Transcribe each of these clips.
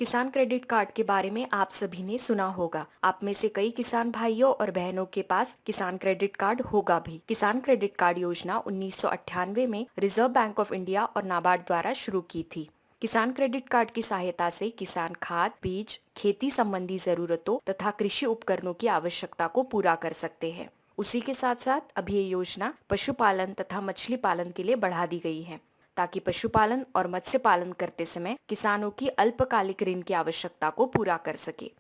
किसान credit card के बारे में आप सभी ने सुना होगा। आप में से कई किसान भाइयों और बहनों के पास किसान क्रेडिट कार्ड होगा भी। किसान क्रेडिट कार्ड योजना 1998 में रिजर्व बैंक ऑफ इंडिया और नाबार्ड द्वारा शुरू की थी। किसान क्रेडिट कार्ड की सहायता से किसान खाद, बीज, खेती संबंधी जरूरतों तथा कृषि उपकरणों की आवश्यकता को पूरा कर सकते हैं। उसी के साथ साथ अब ये योजना पशुपालन तथा मछली पालन के लिए बढ़ा दी गई है, ताकि पशुपालन और मत्स्य पालन करते समय किसानों की अल्पकालिक ऋण की आवश्यकता को पूरा कर सके।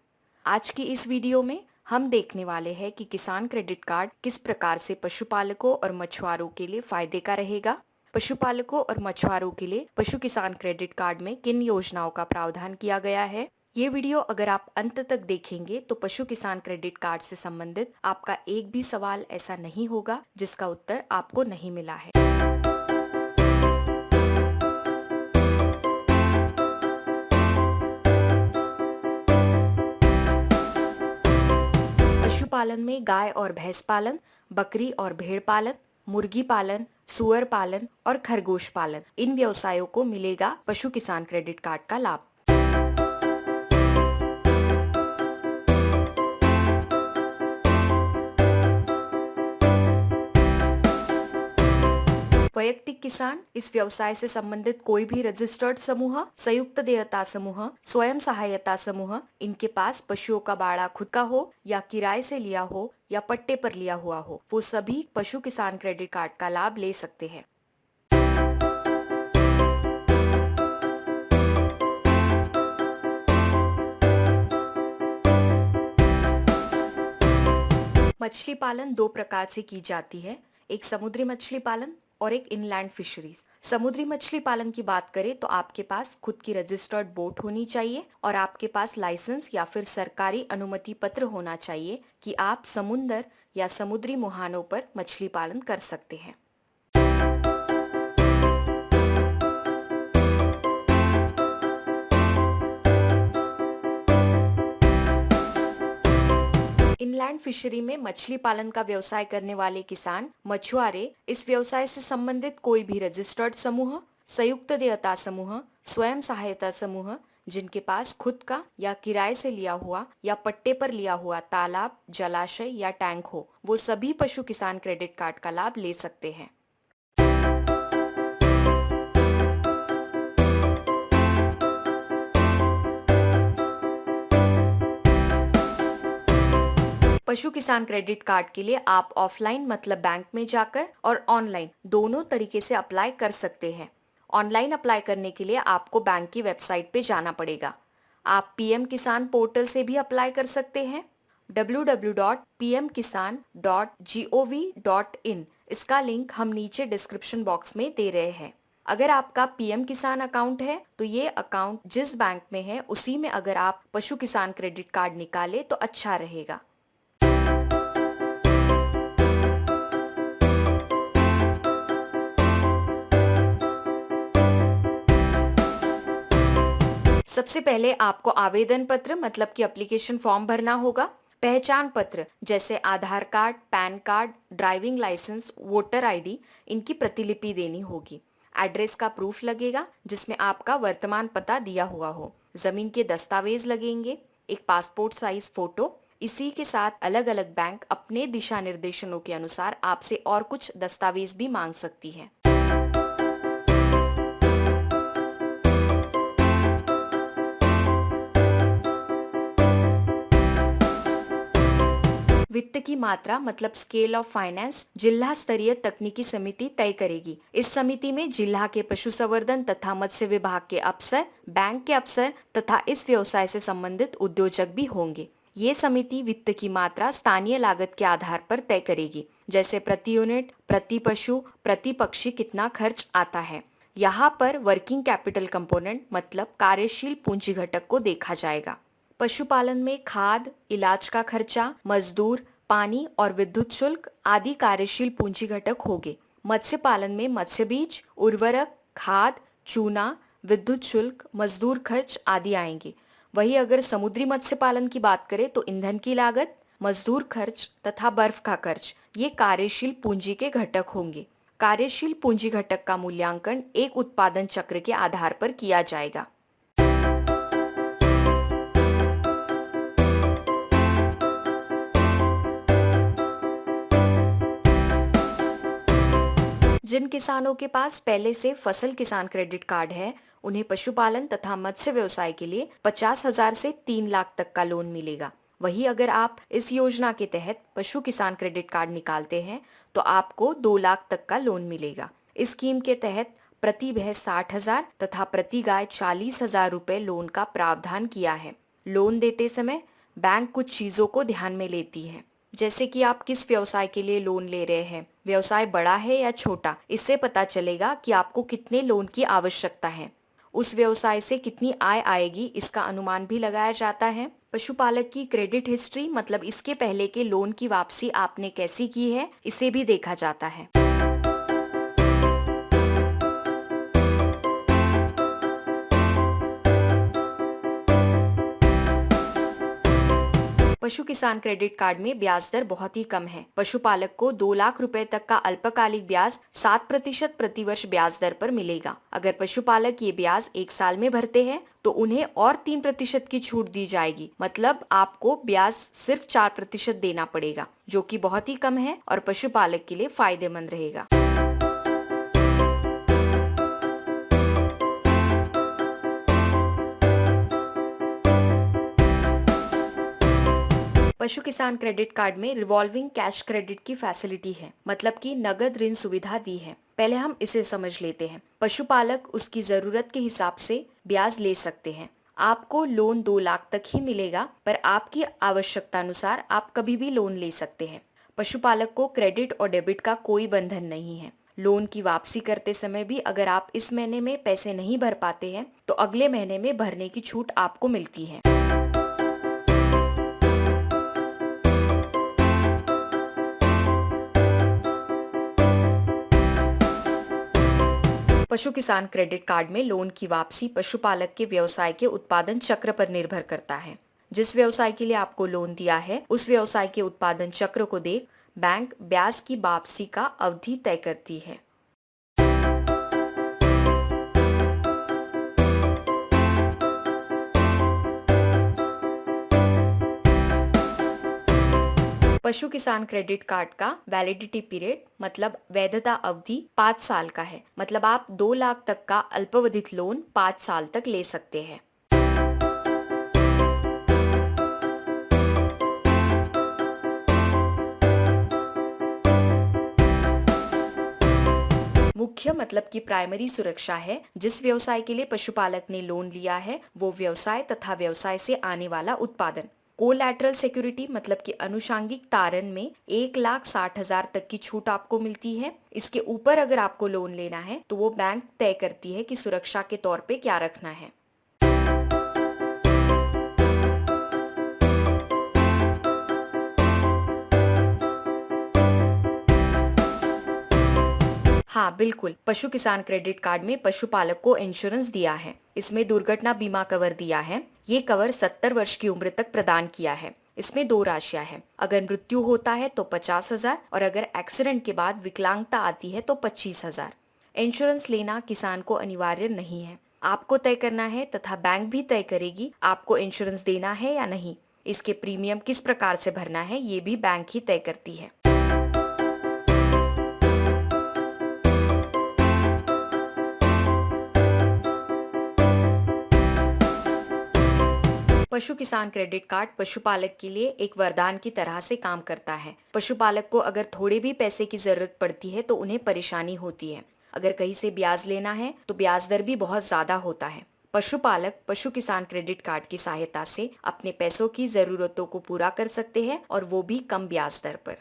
आज की इस वीडियो में हम देखने वाले हैं कि किसान क्रेडिट कार्ड किस प्रकार से पशुपालकों और मछुआरों के लिए फायदे का रहेगा। पशुपालकों और मछुआरों के लिए पशु किसान क्रेडिट कार्ड में किन योजनाओं का प्रावधान किया गया है। ये वीडियो अगर आप अंत तक देखेंगे तो पशु किसान क्रेडिट कार्ड से संबंधित आपका एक भी सवाल ऐसा नहीं होगा जिसका उत्तर आपको नहीं मिला है। पशुपालन में गाय और भैंस पालन, बकरी और भेड़ पालन, मुर्गी पालन, सुअर पालन और खरगोश पालन, इन व्यवसायों को मिलेगा पशु किसान क्रेडिट कार्ड का लाभ। वैयक्तिक किसान इस व्यवसाय से संबंधित कोई भी रजिस्टर्ड समूह, संयुक्त देयता समूह, स्वयं सहायता समूह, इनके पास पशुओं का बाड़ा खुद का हो या किराए से लिया हो या पट्टे पर लिया हुआ हो, वो सभी पशु किसान क्रेडिट कार्ड का लाभ ले सकते हैं। मछली पालन दो प्रकार से की जाती है, एक समुद्री मछली पालन और एक इनलैंड फिशरीज। समुद्री मछली पालन की बात करें तो आपके पास खुद की रजिस्टर्ड बोट होनी चाहिए और आपके पास लाइसेंस या फिर सरकारी अनुमति पत्र होना चाहिए कि आप समुद्र या समुद्री मुहानों पर मछली पालन कर सकते हैं। इनलैंड फिशरी में मछली पालन का व्यवसाय करने वाले किसान मछुआरे इस व्यवसाय से संबंधित कोई भी रजिस्टर्ड समूह, संयुक्त देयता समूह, स्वयं सहायता समूह, जिनके पास खुद का या किराए से लिया हुआ या पट्टे पर लिया हुआ तालाब, जलाशय या टैंक हो, वो सभी पशु किसान क्रेडिट कार्ड का लाभ ले सकते हैं। पशु किसान क्रेडिट कार्ड के लिए आप ऑफलाइन मतलब बैंक में जाकर और ऑनलाइन दोनों तरीके से अप्लाई कर सकते हैं। ऑनलाइन अप्लाई करने के लिए आपको बैंक की वेबसाइट पे जाना पड़ेगा। आप पीएम किसान पोर्टल से भी अप्लाई कर सकते हैं, www.pmkisan.gov.in। इसका लिंक हम नीचे डिस्क्रिप्शन बॉक्स में दे रहे हैं। अगर आपका पीएम किसान अकाउंट है तो ये अकाउंट जिस बैंक में है उसी में अगर आप पशु किसान क्रेडिट कार्ड निकाले तो अच्छा रहेगा। सबसे पहले आपको आवेदन पत्र मतलब कि एप्लीकेशन फॉर्म भरना होगा। पहचान पत्र जैसे Aadhaar card, PAN card, driving licence, voter ID, इनकी प्रतिलिपि देनी होगी। एड्रेस का प्रूफ लगेगा जिसमें आपका वर्तमान पता दिया हुआ हो। जमीन के दस्तावेज लगेंगे, एक पासपोर्ट साइज फोटो। इसी के साथ अलग अलग बैंक अपने दिशा निर्देशों के अनुसार आपसे और कुछ दस्तावेज भी मांग सकती है। वित्त की मात्रा मतलब स्केल ऑफ फाइनेंस जिला स्तरीय तकनीकी समिति तय करेगी। इस समिति में जिला के पशुसंवर्धन तथा मत्स्य विभाग के अफसर, बैंक के अफसर तथा इस व्यवसाय से संबंधित उद्योजक भी होंगे। ये समिति वित्त की मात्रा स्थानीय लागत के आधार पर तय करेगी, जैसे प्रति यूनिट, प्रति पशु, प्रति पक्षी कितना खर्च आता है। यहाँ पर वर्किंग कैपिटल कंपोनेंट मतलब कार्यशील पूंजी घटक को देखा जाएगा। पशुपालन में खाद, इलाज का खर्चा, मजदूर, पानी और विद्युत शुल्क आदि कार्यशील पूंजी घटक होंगे। मत्स्य पालन में मत्स्य बीज, उर्वरक, खाद, चूना, विद्युत शुल्क, मजदूर खर्च आदि आएंगे। वहीं अगर समुद्री मत्स्य पालन की बात करें तो ईंधन की लागत, मजदूर खर्च तथा बर्फ का खर्च ये कार्यशील पूंजी के घटक होंगे। कार्यशील पूंजी घटक का मूल्यांकन एक उत्पादन चक्र के आधार पर किया जाएगा। जिन किसानों के पास पहले से फसल किसान क्रेडिट कार्ड है, उन्हें पशुपालन तथा मत्स्य व्यवसाय के लिए 50,000 से 3 लाख तक का लोन मिलेगा। वहीं अगर आप इस योजना के तहत पशु किसान क्रेडिट कार्ड निकालते हैं तो आपको 2 लाख तक का लोन मिलेगा। इस स्कीम के तहत प्रति भैंस 60,000 तथा प्रति गाय 40,000 रुपए लोन का प्रावधान किया है। लोन देते समय बैंक कुछ चीजों को ध्यान में लेती है, जैसे कि आप किस व्यवसाय के लिए लोन ले रहे हैं, व्यवसाय बड़ा है या छोटा, इससे पता चलेगा कि आपको कितने लोन की आवश्यकता है। उस व्यवसाय से कितनी आय आएगी इसका अनुमान भी लगाया जाता है। पशुपालक की क्रेडिट हिस्ट्री मतलब इसके पहले के लोन की वापसी आपने कैसी की है, इसे भी देखा जाता है। पशु किसान क्रेडिट कार्ड में ब्याज दर बहुत ही कम है। पशुपालक को 2 लाख रुपए तक का अल्पकालिक ब्याज 7% प्रतिवर्ष ब्याज दर पर मिलेगा। अगर पशुपालक ये ब्याज 1 साल में भरते हैं तो उन्हें और 3% की छूट दी जाएगी, मतलब आपको ब्याज सिर्फ 4% देना पड़ेगा, जो कि बहुत ही कम है और पशुपालक के लिए फायदेमंद रहेगा। पशु किसान क्रेडिट कार्ड में रिवॉल्विंग कैश क्रेडिट की फैसिलिटी है, मतलब कि नगद ऋण सुविधा दी है। पहले हम इसे समझ लेते हैं। पशुपालक उसकी जरूरत के हिसाब से ब्याज ले सकते हैं। आपको लोन 2 लाख तक ही मिलेगा, पर आपकी आवश्यकता अनुसार आप कभी भी लोन ले सकते हैं। पशुपालक को क्रेडिट और डेबिट का कोई बंधन नहीं है। लोन की वापसी करते समय भी अगर आप इस महीने में पैसे नहीं भर पाते हैं तो अगले महीने में भरने की छूट आपको मिलती है। पशु किसान क्रेडिट कार्ड में लोन की वापसी पशुपालक के व्यवसाय के उत्पादन चक्र पर निर्भर करता है। जिस व्यवसाय के लिए आपको लोन दिया है उस व्यवसाय के उत्पादन चक्र को देख बैंक ब्याज की वापसी का अवधि तय करती है। पशु किसान क्रेडिट कार्ड का वैलिडिटी पीरियड मतलब वैधता अवधि 5 साल का है, मतलब आप 2 लाख तक का अल्पावधित लोन 5 साल तक ले सकते हैं। मुख्य मतलब कि प्राइमरी सुरक्षा है। जिस व्यवसाय के लिए पशुपालक ने लोन लिया है वो व्यवसाय तथा व्यवसाय से आने वाला उत्पादन। कोलैटरल सिक्योरिटी मतलब कि अनुषांगिक तारण में 1,60,000 तक की छूट आपको मिलती है। इसके ऊपर अगर आपको लोन लेना है तो वो बैंक तय करती है कि सुरक्षा के तौर पे क्या रखना है। हाँ बिल्कुल, पशु किसान क्रेडिट कार्ड में पशुपालक को इंश्योरेंस दिया है। इसमें दुर्घटना बीमा कवर दिया है। ये कवर 70 वर्ष की उम्र तक प्रदान किया है। इसमें 2 राशियां हैं। अगर मृत्यु होता है तो 50,000 और अगर एक्सीडेंट के बाद विकलांगता आती है तो 25,000। इंश्योरेंस लेना किसान को अनिवार्य नहीं है, आपको तय करना है तथा बैंक भी तय करेगी आपको इंश्योरेंस देना है या नहीं। इसके प्रीमियम किस प्रकार से भरना है ये भी बैंक ही तय करती है। पशु किसान क्रेडिट कार्ड पशुपालक के लिए एक वरदान की तरह से काम करता है। पशुपालक को अगर थोड़े भी पैसे की जरूरत पड़ती है तो उन्हें परेशानी होती है। अगर कहीं से ब्याज लेना है तो ब्याज दर भी बहुत ज्यादा होता है। पशुपालक पशु किसान क्रेडिट कार्ड की सहायता से अपने पैसों की जरूरतों को पूरा कर सकते हैं और वो भी कम ब्याज दर पर।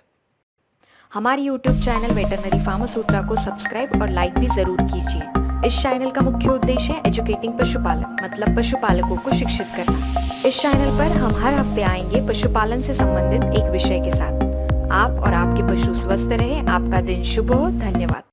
हमारी YouTube चैनल वेटरनरी फार्मासूत्रा को सब्सक्राइब और लाइक भी जरूर कीजिए। इस चैनल का मुख्य उद्देश्य है एजुकेटिंग पशुपालक मतलब पशुपालकों को शिक्षित करना। इस चैनल पर हम हर हफ्ते आएंगे पशुपालन से संबंधित एक विषय के साथ। आप और आपके पशु स्वस्थ रहे, आपका दिन शुभ हो। धन्यवाद।